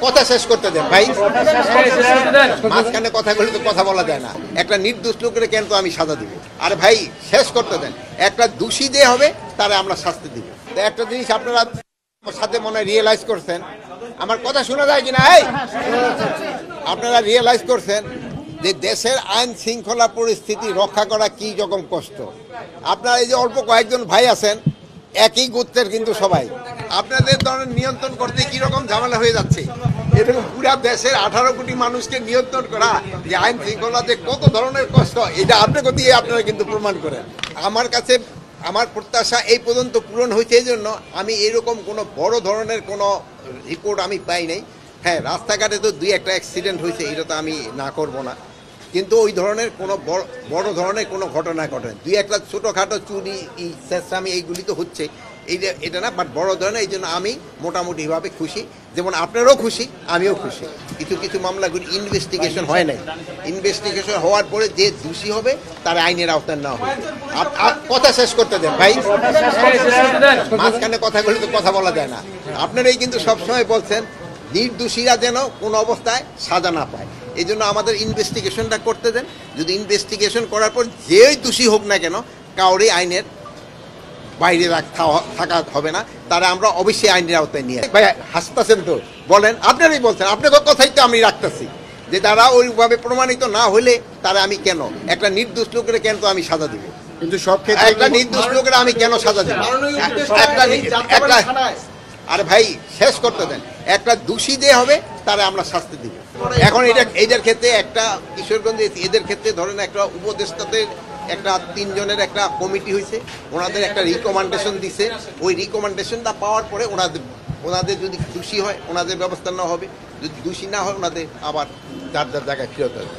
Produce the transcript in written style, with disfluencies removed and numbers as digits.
কথা শেষ করতে দেন ভাই, মাঝখানে কথা বলে তো কথা বলা যায় না। একটা নির্দোষ লোকের কেন তো আমি সাজা দিব? আরে ভাই শেষ করতে দেন। একটা দোষী দিয়ে হবে তারে আমরা শাস্তি দিব। একটা জিনিস আপনারা সাথে মনে রিয়েলাইজ করছেন, আমার কথা শোনা যায় কিনা? এই আপনারা রিয়েলাইজ করছেন যে দেশের আইন শৃঙ্খলা পরিস্থিতি রক্ষা করা কি রকম কষ্ট। আপনারা এই যে অল্প কয়েকজন ভাই আছেন, একই গোত্রের কিন্তু সবাই, আপনাদের ধরনের নিয়ন্ত্রণ করতে কি রকম ঝামেলা হয়ে যাচ্ছে। এরকম পুরা দেশের 18 কোটি মানুষকে নিয়ন্ত্রণ করা যে আইন শৃঙ্খলাতে কত ধরনের কষ্ট, এটা আপনাকে দিয়ে আপনারা কিন্তু প্রমাণ করেন। আমার কাছে আমার প্রত্যাশা এই পর্যন্ত পূরণ হয়েছে, এই জন্য আমি এরকম কোনো বড় ধরনের কোনো রিপোর্ট আমি পাই নাই। হ্যাঁ, রাস্তাঘাটে তো 2-1টা অ্যাক্সিডেন্ট হয়েছে, এটা তো আমি না করব না, কিন্তু ওই ধরনের কোনো বড় ধরনের কোনো ঘটনা ঘটেনি। 2-1টা ছোটোখাটো চুরি চেষ্টামি এইগুলি তো হচ্ছে, এটা না, বাট বড় ধরনের। এই জন্য আমি মোটামুটিভাবে খুশি, যেমন আপনারাও খুশি, আমিও খুশি। কিছু কিছু মামলাগুলি ইনভেস্টিগেশন হয় নাই, ইনভেস্টিগেশন হওয়ার পরে যে দোষী হবে তার আইনের আওতায় নেওয়া হবে। কথা শেষ করতে দেন ভাই, মাঝখানে কথা বলে তো কথা বলা যায় না। আপনারাই কিন্তু সবসময় বলছেন নির্দোষীরা যেন কোনো অবস্থায় সাজা না পায়, এই জন্য আমাদের ইনভেস্টিগেশনটা করতে দেন। যদি ইনভেস্টিগেশন করার পর যেই দোষী হোক না কেন, কাউরে আইনের বাইরে থাকা হবে না, তারা আমরা অবশ্যই আইনের আওতায় নিয়ে। ভাই হাসতেছেন তো, বলেন, আপনারাই বলছেন, আপনার কথাই তো আমি রাখতেছি যে তারা ওইভাবে প্রমাণিত না হলে তারা আমি কেন একটা নির্দোষ লোকের কেন তো আমি সাজা দিব? কিন্তু সব ক্ষেত্রে একটা নির্দোষ লোকের আমি কেন সাজা দিব? আরে ভাই শেষ করতে দেন। একটা দোষী দিয়ে হবে তারা আমরা শাস্তি দিব। এখন এদের ক্ষেত্রে একটা কিশোরগঞ্জে এদের ক্ষেত্রে ধরেন একটা উপদেষ্টাদের একটা 3 জনের একটা কমিটি হয়েছে, ওনাদের একটা রিকমেন্ডেশন দিছে। ওই রিকমেন্ডেশনটা পাওয়ার পরে ওনাদের যদি দোষী হয় ওনাদের ব্যবস্থা নেওয়া হবে, যদি দোষী না হয় ওনাদের আবার যার যার জায়গায় ফেরত হবে।